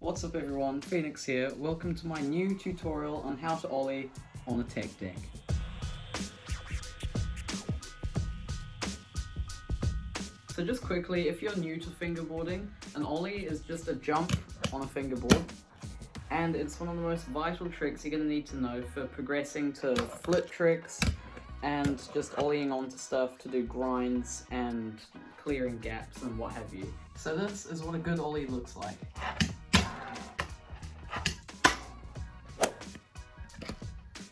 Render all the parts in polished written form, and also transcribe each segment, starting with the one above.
What's up everyone, Phoenix here. Welcome to my new tutorial on how to ollie on a tech deck. So just quickly, if you're new to fingerboarding, an ollie is just a jump on a fingerboard, and it's one of the most vital tricks you're going to need to know for progressing to flip tricks and just ollieing onto stuff to do grinds and clearing gaps and what have you. So this is what a good ollie looks like.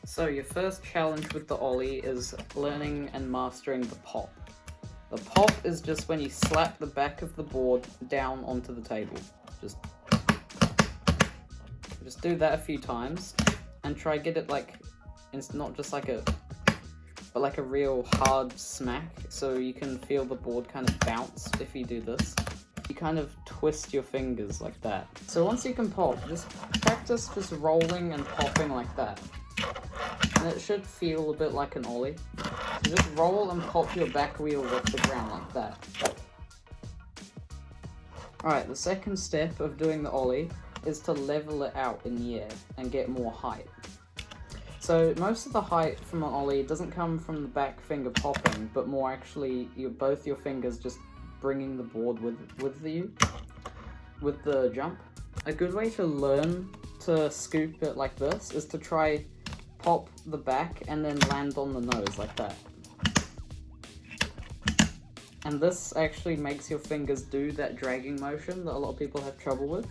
So your first challenge with the ollie is learning and mastering the pop. The pop is just when you slap the back of the board down onto the table. Just do that a few times and try get it like, it's not just like a, but like a real hard smack, so you can feel the board kind of bounce if you do this. You kind of twist your fingers like that. So once you can pop, just practice just rolling and popping like that. And it should feel a bit like an ollie. So just roll and pop your back wheel off the ground like that. Alright, the second step of doing the ollie is to level it out in the air and get more height. So most of the height from an ollie doesn't come from the back finger popping, but more actually both your fingers just bringing the board with the jump. A good way to learn to scoop it like this is to try pop the back and then land on the nose like that. And this actually makes your fingers do that dragging motion that a lot of people have trouble with.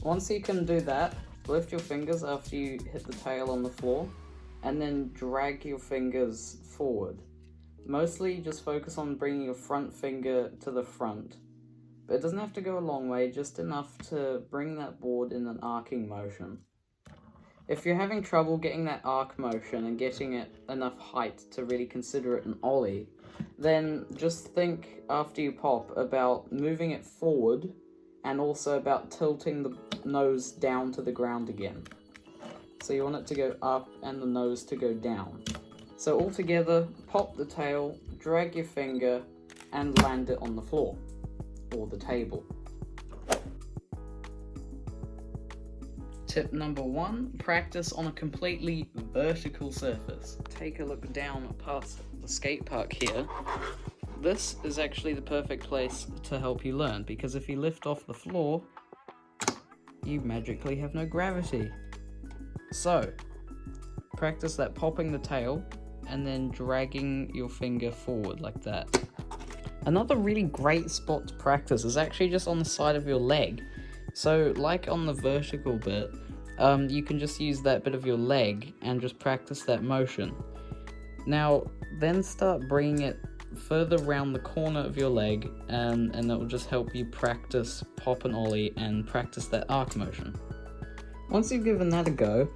Once you can do that, lift your fingers after you hit the tail on the floor and then drag your fingers forward. Mostly just focus on bringing your front finger to the front. But it doesn't have to go a long way, just enough to bring that board in an arcing motion. If you're having trouble getting that arc motion and getting it enough height to really consider it an ollie, then just think after you pop about moving it forward and also about tilting the nose down to the ground again. So you want it to go up and the nose to go down. So all together, pop the tail, drag your finger, and land it on the floor. Or the table. Tip number 1, practice on a completely vertical surface. Take a look down past the skate park here. This is actually the perfect place to help you learn, because if you lift off the floor, you magically have no gravity. So, practice that popping the tail and then dragging your finger forward like that. Another really great spot to practice is actually just on the side of your leg. So like on the vertical bit, you can just use that bit of your leg and just practice that motion. Now, then start bringing it further around the corner of your leg, and that will just help you practice pop and ollie and practice that arc motion. Once you've given that a go,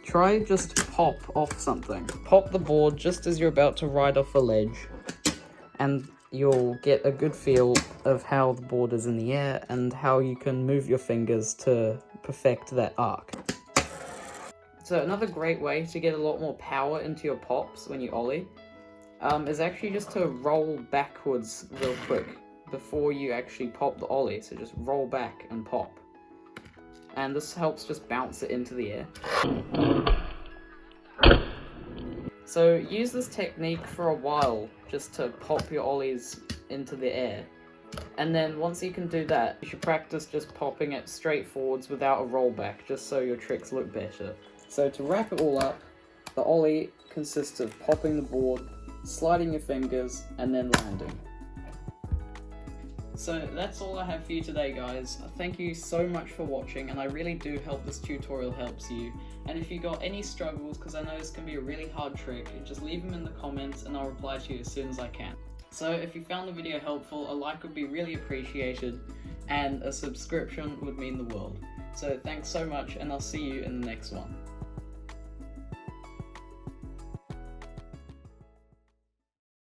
try just pop off something. Pop the board just as you're about to ride off a ledge, and you'll get a good feel of how the board is in the air and how you can move your fingers to perfect that arc. So another great way to get a lot more power into your pops when you ollie is actually just to roll backwards real quick before you actually pop the ollie. So just roll back and pop. And this helps just bounce it into the air. So use this technique for a while just to pop your ollies into the air. And then once you can do that, you should practice just popping it straight forwards without a rollback, just so your tricks look better. So to wrap it all up, the ollie consists of popping the board, sliding your fingers, and then landing. So that's all I have for you today, guys. Thank you so much for watching, and I really do hope this tutorial helps you. And if you got any struggles, because I know this can be a really hard trick, just leave them in the comments and I'll reply to you as soon as I can. So if you found the video helpful, a like would be really appreciated, and a subscription would mean the world. So thanks so much, and I'll see you in the next one.